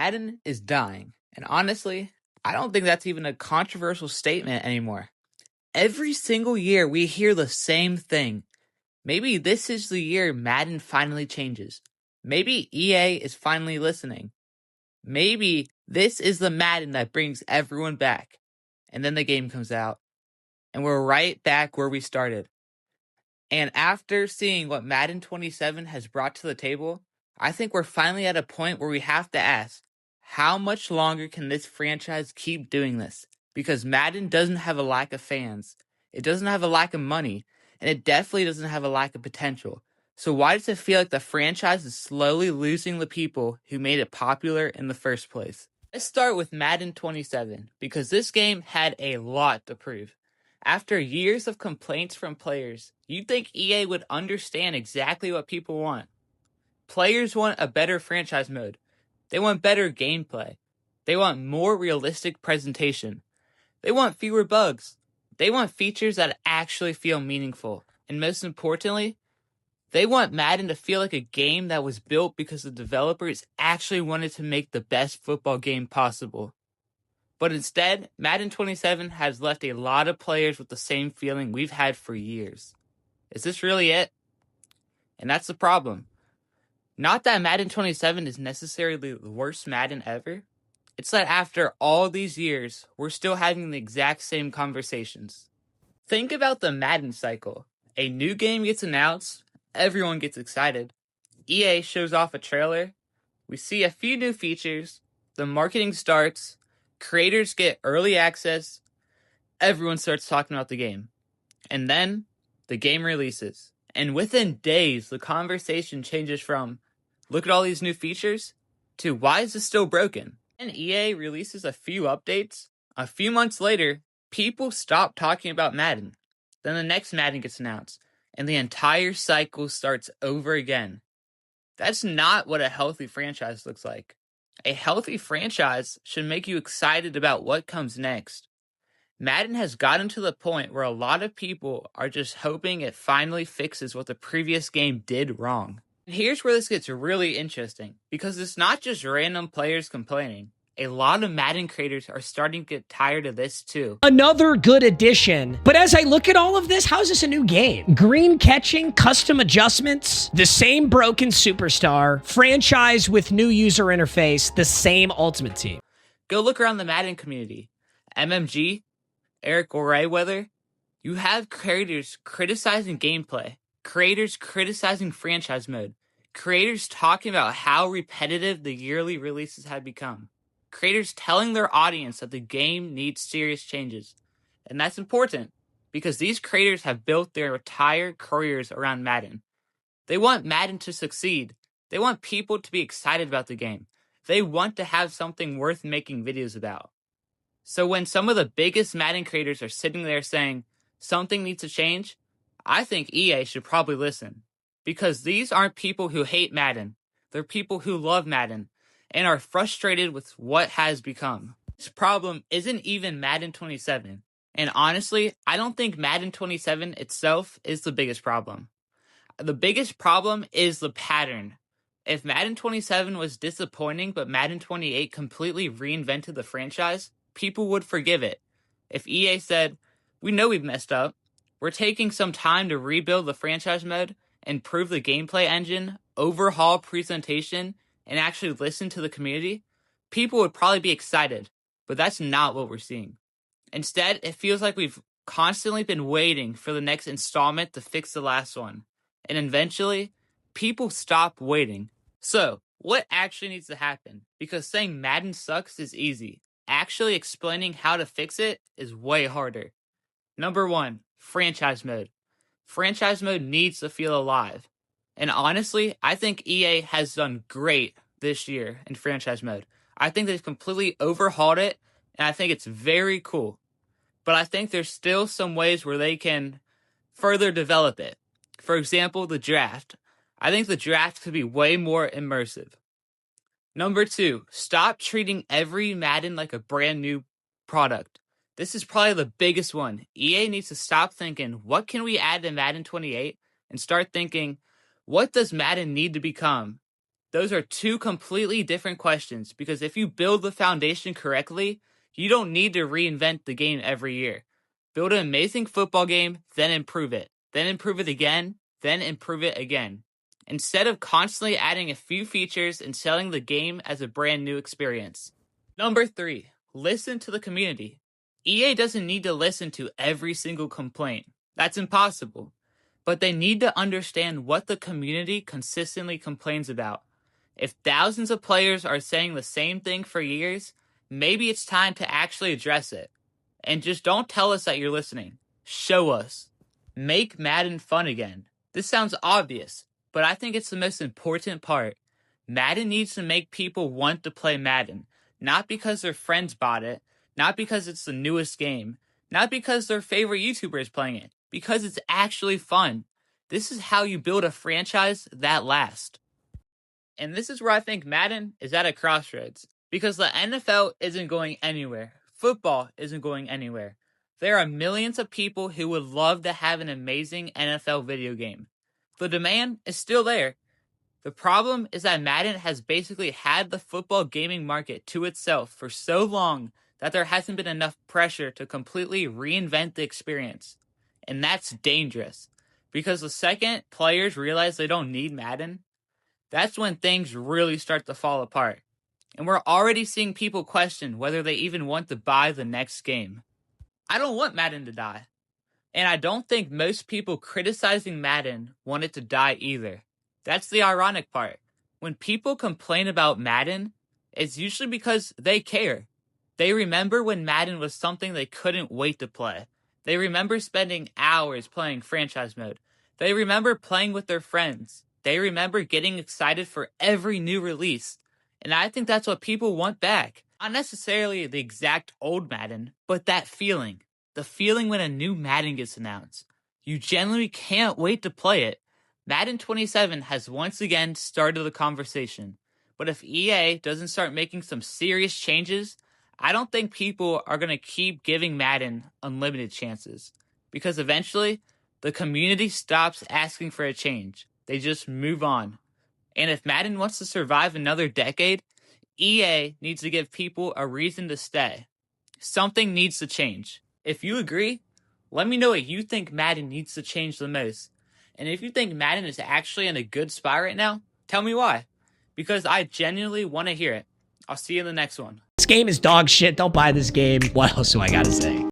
Madden is dying. And honestly, I don't think that's even a controversial statement anymore. Every single year we hear the same thing. Maybe this is the year Madden finally changes. Maybe EA is finally listening. Maybe this is the Madden that brings everyone back. And then the game comes out, and we're right back where we started. And after seeing what Madden 27 has brought to the table, I think we're finally at a point where we have to ask, how much longer can this franchise keep doing this? Because Madden doesn't have a lack of fans. It doesn't have a lack of money. And it definitely doesn't have a lack of potential. So why does it feel like the franchise is slowly losing the people who made it popular in the first place? Let's start with Madden 27, because this game had a lot to prove. After years of complaints from players, you'd think EA would understand exactly what people want. Players want a better franchise mode. They want better gameplay. They want more realistic presentation. They want fewer bugs. They want features that actually feel meaningful. And most importantly, they want Madden to feel like a game that was built because the developers actually wanted to make the best football game possible. But instead, Madden 27 has left a lot of players with the same feeling we've had for years. Is this really it? And that's the problem. Not that Madden 27 is necessarily the worst Madden ever. It's that after all these years, we're still having the exact same conversations. Think about the Madden cycle. A new game gets announced, everyone gets excited. EA shows off a trailer, we see a few new features, the marketing starts, creators get early access, everyone starts talking about the game. And then, the game releases. And within days, the conversation changes from, look at all these new features, to why is this still broken? And EA releases a few updates. A few months later, people stop talking about Madden. Then the next Madden gets announced, and the entire cycle starts over again. That's not what a healthy franchise looks like. A healthy franchise should make you excited about what comes next. Madden has gotten to the point where a lot of people are just hoping it finally fixes what the previous game did wrong. And here's where this gets really interesting, because it's not just random players complaining. A lot of Madden creators are starting to get tired of this too. Another good addition. But as I look at all of this, how is this a new game? Green catching, custom adjustments, the same broken superstar, franchise with new user interface, the same Ultimate Team. Go look around the Madden community. MMG, Eric Orayweather, you have creators criticizing gameplay, creators criticizing franchise mode, creators talking about how repetitive the yearly releases have become, creators telling their audience that the game needs serious changes. And that's important, because these creators have built their entire careers around Madden. They want Madden to succeed. They want people to be excited about the game. They want to have something worth making videos about. So when some of the biggest Madden creators are sitting there saying, something needs to change, I think EA should probably listen. Because these aren't people who hate Madden. They're people who love Madden and are frustrated with what has become. This problem isn't even Madden 27. And honestly, I don't think Madden 27 itself is the biggest problem. The biggest problem is the pattern. If Madden 27 was disappointing but Madden 28 completely reinvented the franchise, people would forgive it. If EA said, we know we've messed up, we're taking some time to rebuild the franchise mode, improve the gameplay engine, overhaul presentation, and actually listen to the community, people would probably be excited. But that's not what we're seeing. Instead, it feels like we've constantly been waiting for the next installment to fix the last one. And eventually, people stop waiting. So, what actually needs to happen? Because saying Madden sucks is easy. Actually explaining how to fix it is way harder. Number 1, franchise mode. Franchise mode needs to feel alive. And honestly, I think EA has done great this year in franchise mode. I think they've completely overhauled it, and I think it's very cool. But I think there's still some ways where they can further develop it. For example, the draft. I think the draft could be way more immersive. Number 2, stop treating every Madden like a brand new product. This is probably the biggest one. EA needs to stop thinking, what can we add to Madden 28? And start thinking, what does Madden need to become? Those are two completely different questions because if you build the foundation correctly, you don't need to reinvent the game every year. Build an amazing football game, then improve it again, then improve it again. Instead of constantly adding a few features and selling the game as a brand new experience. Number 3, listen to the community. EA doesn't need to listen to every single complaint. That's impossible. But they need to understand what the community consistently complains about. If thousands of players are saying the same thing for years, maybe it's time to actually address it. And just don't tell us that you're listening. Show us. Make Madden fun again. This sounds obvious, but I think it's the most important part. Madden needs to make people want to play Madden, not because their friends bought it, not because it's the newest game, not because their favorite YouTuber is playing it, because it's actually fun. This is how you build a franchise that lasts. And this is where I think Madden is at a crossroads. Because the NFL isn't going anywhere. Football isn't going anywhere. There are millions of people who would love to have an amazing NFL video game. The demand is still there. The problem is that Madden has basically had the football gaming market to itself for so long that there hasn't been enough pressure to completely reinvent the experience. And that's dangerous. Because the second players realize they don't need Madden, that's when things really start to fall apart. And we're already seeing people question whether they even want to buy the next game. I don't want Madden to die. And I don't think most people criticizing Madden want it to die either. That's the ironic part. When people complain about Madden, it's usually because they care. They remember when Madden was something they couldn't wait to play. They remember spending hours playing franchise mode. They remember playing with their friends. They remember getting excited for every new release. And I think that's what people want back. Not necessarily the exact old Madden, but that feeling. The feeling when a new Madden gets announced. You genuinely can't wait to play it. Madden 27 has once again started the conversation. But if EA doesn't start making some serious changes, I don't think people are going to keep giving Madden unlimited chances. Because eventually, the community stops asking for a change. They just move on. And if Madden wants to survive another decade, EA needs to give people a reason to stay. Something needs to change. If you agree, let me know what you think Madden needs to change the most. And if you think Madden is actually in a good spot right now, tell me why. Because I genuinely want to hear it. I'll see you in the next one. This game is dog shit. Don't buy this game. What else do I gotta say?